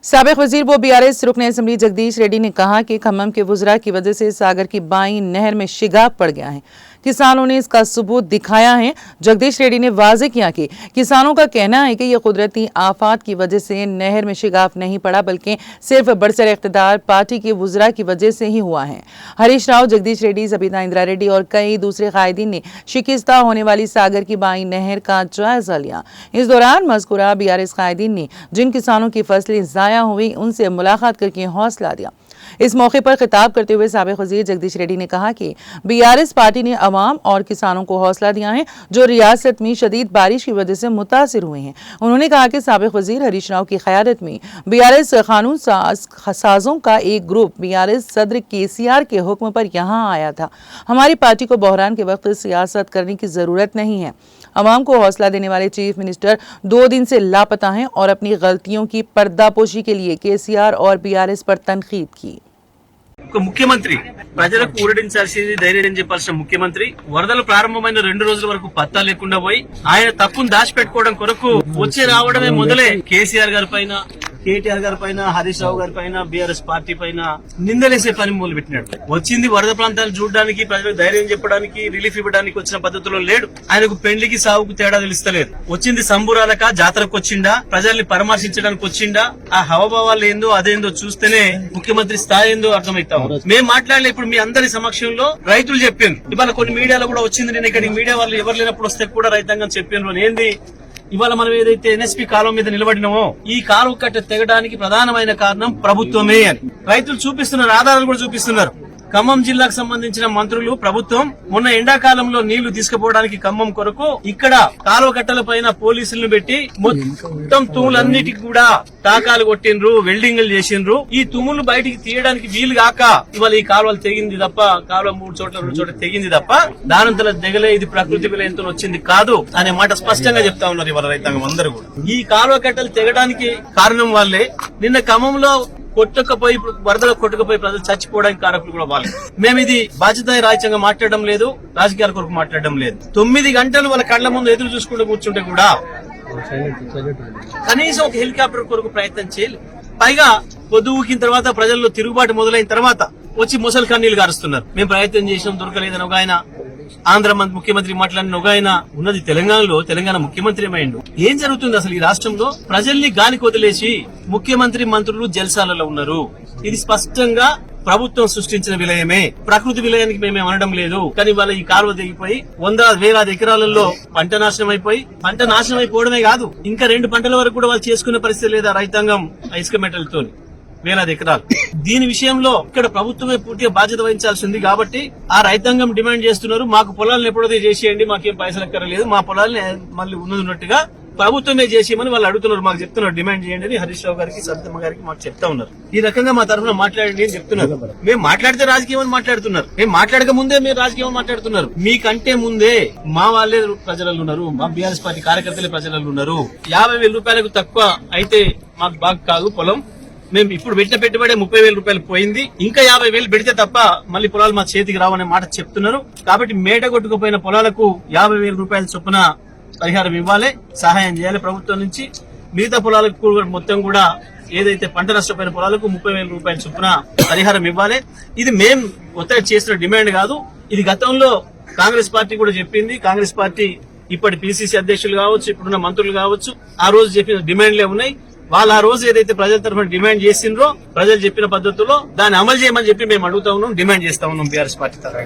साबिक वजीर व बीआरएस रुकन असम्बली जगदीश रेड्डी ने कहा कि खम्मम के वुज़रा की वजह से सागर की बाई नहर में शिगाफ पड़ गया है। किसानों ने इसका सबूत दिखाया है। जगदीश रेड्डी ने वाज़ेह किया कि किसानों का कहना है कि यह कुदरती आफात की वजह से नहर में शिगाफ नहीं पड़ा, बल्कि सिर्फ बरसर इख्तिदार पार्टी के वुज़रा की वजह से ही हुआ है। हरीश राव, जगदीश रेड्डी, ज़बीता इंदिरा रेड्डी और कई दूसरे कायदीन ने शिकस्ता होने वाली सागर की बाई नहर का जायजा लिया। इस दौरान मज़कूरा बीआरएस कायदीन ने जिन किसानों की फसलें ज़ाया हुई उनसे मुलाकात करके हौसला दिया। इस मौके पर खिताब करते हुए साबिक वज़ीर जगदीश रेड्डी ने कहा कि बीआरएस पार्टी ने अवाम और किसानों को हौसला दिया है जो रियासत में शदीद बारिश की वजह से मुतासिर हुए हैं। उन्होंने कहा कि साबिक वज़ीर हरीश राव की क़यादत में बीआरएस कानून साजों का एक ग्रुप बीआरएस सदर केसीआर के हुक्म पर यहाँ आया था। हमारी पार्टी को बहरान के वक्त सियासत करने की ज़रूरत नहीं है। अवाम को हौसला देने वाले चीफ मिनिस्टर 2 दिन से लापता हैं और अपनी गलतियों की पर्दापोशी के लिए केसीआर और बीआरएस पर तनकीद की। ముఖ్యమంత్రి ప్రజలకు ఊరడించాల్సింది, ధైర్యం చెప్పాల్సిన ముఖ్యమంత్రి వరదలు ప్రారంభమైన 2 రోజుల వరకు పత్తా లేకుండా పోయి ఆయన తప్పును దాచిపెట్టుకోవడం కొరకు వచ్చి రావడమే మొదలే కేసీఆర్ గారి పైన, కేటీఆర్ గారి పైన, హరీష్ రావు గారి పైన, బీఆర్ఎస్ పార్టీ పైన నిందలేసే పని మొదలు పెట్టినాడు. వచ్చింది వరద ప్రాంతాలు చూడడానికి, ప్రజలకు ధైర్యం చెప్పడానికి, రిలీఫ్ ఇవ్వడానికి వచ్చిన పద్ధతిలో లేడు. ఆయనకు పెండ్లికి సాగుకు తేడా తెలుస్తలేదు. వచ్చింది సంబురాలక జాతరకు వచ్చిండా, ప్రజల్ని పరామర్శించడానికి వచ్చిండా, ఆ హవభావాలు ఏందో అదేందో చూస్తేనే ముఖ్యమంత్రి స్థాయి ఏందో అర్థమవుతాం. మేము మాట్లాడలే. ఇప్పుడు మీ అందరి సమక్షంలో రైతులు చెప్పిండ్రు. ఇవాళ కొన్ని మీడియాలో కూడా వచ్చింది. నేను ఇక్కడ మీడియా వాళ్ళు ఎవరు లేనప్పుడు వస్తే కూడా రైతాంగం చెప్పిండ్రు. ఏంది ఇవాళ మనం ఏదైతే ఎన్ఎస్పీ కాలువ మీద నిలబడినామో ఈ కాలువ కట్ట తెగడానికి ప్రధానమైన కారణం ప్రభుత్వమే అని రైతులు చూపిస్తున్నారు, ఆధారాలు కూడా చూపిస్తున్నారు. ఖమ్మం జిల్లాకు సంబంధించిన మంత్రులు, ప్రభుత్వం మొన్న ఎండాకాలంలో నీళ్లు తీసుకుపోవడానికి ఖమ్మం కొరకు ఇక్కడ కాలువ కట్టల పైన పోలీసులను పెట్టి మొత్తం తుమ్ములన్నిటికి కూడా టాకాలు కొట్టిండ్రు, వెల్డింగ్లు చేసిండ్రు. ఈ తుమ్ములు బయటికి తీయడానికి వీలు కాక ఇవాళ ఈ కాలువలు తెగింది తప్ప, కాలువ 3 చోట్ల 2 చోట్ల తెగింది తప్ప దానంతల దిగలే, ఇది ప్రకృతి విలయంతో వచ్చింది కాదు అనే మాట స్పష్టంగా చెప్తా ఉన్నారు ఇవాళ రైతాంగం అందరూ కూడా. ఈ కాలువ కట్టలు తెగడానికి కారణం వాళ్ళే. నిన్న ఖమ్మంలో కొట్టుకపోయి, వరదలు కొట్టుకుపోయి ప్రజలు చచ్చిపోవడానికి కారకులు కూడా వాళ్ళు. మేము ఇది బాధ్యత రాజ్యాంగంగా మాట్లాడడం లేదు, రాజకీయాల కొరకు మాట్లాడడం లేదు. 9 గంటలు వాళ్ళ కళ్ల ముందు ఎదురు చూసుకుంటూ కూర్చుంటే కూడా కనీసం ఒక హెలికాప్టర్ కొరకు ప్రయత్నం చేయలేదు. పైగా పొద్దు ఊకిన తర్వాత ప్రజల్లో తిరుగుబాటు మొదలైన తర్వాత వచ్చి ముసలి కన్నీళ్లు గారుస్తున్నారు. మేము ప్రయత్నం చేసినాం, దొరకలేదని ఒక ఆయన, ఆంధ్ర ముఖ్యమంత్రి మాట్లాడిన ఒక ఆయన, ఉన్నది తెలంగాణలో, తెలంగాణ ముఖ్యమంత్రి ఏమైండు. ఏం జరుగుతుంది అసలు ఈ రాష్ట్రంలో? ప్రజల్ని గాలికి వదిలేసి ముఖ్యమంత్రి, మంత్రులు జల్సాలలో ఉన్నారు. ఇది స్పష్టంగా ప్రభుత్వం సృష్టించిన విలయమే. ప్రకృతి విలయానికి మేమే అనడం లేదు. కానీ వాళ్ళ ఈ కాలువ తెగిపోయి 100,000 ఎకరాలలో పంట నాశనం అయిపోయి, పంట నాశనం అయిపోవడమే కాదు, ఇంకా 2 పంటల వరకు కూడా వాళ్ళు చేసుకునే పరిస్థితి లేదా రైతాంగం ఇసుక మెటల్తో 1,000 ఎకరాలు. దీని విషయంలో ఇక్కడ ప్రభుత్వమే పూర్తిగా బాధ్యత వహించాల్సి ఉంది. కాబట్టి ఆ రైతాంగం డిమాండ్ చేస్తున్నారు, మాకు పొలాలను ఎప్పుడైతే చేసేయండి, మాకేం పైసలు ఎక్కరలేదు, మా పొలాలని మళ్ళీ ఉన్నట్టుగా ప్రభుత్వమే చేసేయమని వాళ్ళు అడుగుతున్నారు, మాకు చెప్తున్నారు, డిమాండ్ చేయండి అని హరీష్ రావు గారికి, సబితమ్మ గారికి మాకు చెప్తా ఉన్నారు. ఈ రకంగా మా తరఫున మాట్లాడండి అని చెప్తున్నారు. మేము మాట్లాడితే రాజకీయం అని మాట్లాడుతున్నారు, మేము మాట్లాడక ముందే మీరు రాజకీయం మాట్లాడుతున్నారు. మీకంటే ముందే మా వాళ్ళే ప్రజలలో ఉన్నారు, మా బీఆర్ఎస్ పార్టీ కార్యకర్తలే ప్రజలలో ఉన్నారు. 50,000 రూపాయలకు తక్కువ అయితే మాకు బాగా కాదు పొలం. మేము ఇప్పుడు పెట్టిన పెట్టుబడి 30,000 రూపాయలు పోయింది, ఇంకా 50,000 పెడితే తప్ప మళ్ళీ పొలాలు మా చేతికి రావనే మాట చెప్తున్నారు. కాబట్టి మేట కొట్టుకుపోయిన పొలాలకు 50,000 రూపాయల చొప్పున పరిహారం ఇవ్వాలి, సహాయం చేయాలి ప్రభుత్వం నుంచి. మిగతా పొలాలకు మొత్తం కూడా ఏదైతే పంట నష్టపోయిన పొలాలకు 30,000 రూపాయల చొప్పున పరిహారం ఇవ్వాలి. ఇది మేం ఒత్తిడి చేసిన డిమాండ్ కాదు. ఇది గతంలో కాంగ్రెస్ పార్టీ కూడా చెప్పింది. కాంగ్రెస్ పార్టీ ఇప్పటి పిసిసి అధ్యక్షులు కావచ్చు, ఇప్పుడున్న మంత్రులు కావచ్చు, ఆ రోజు చెప్పిన డిమాండ్లే ఉన్నాయి. వాళ్ళు ఆ రోజు ఏదైతే ప్రజల తరఫున డిమాండ్ చేసిండ్రో, ప్రజలు చెప్పిన పద్ధతిలో దాన్ని అమలు చేయమని చెప్పి మేము అడుగుతా ఉన్నాం, డిమాండ్ చేస్తా ఉన్నాం బీఆర్ఎస్ పార్టీ తరఫున.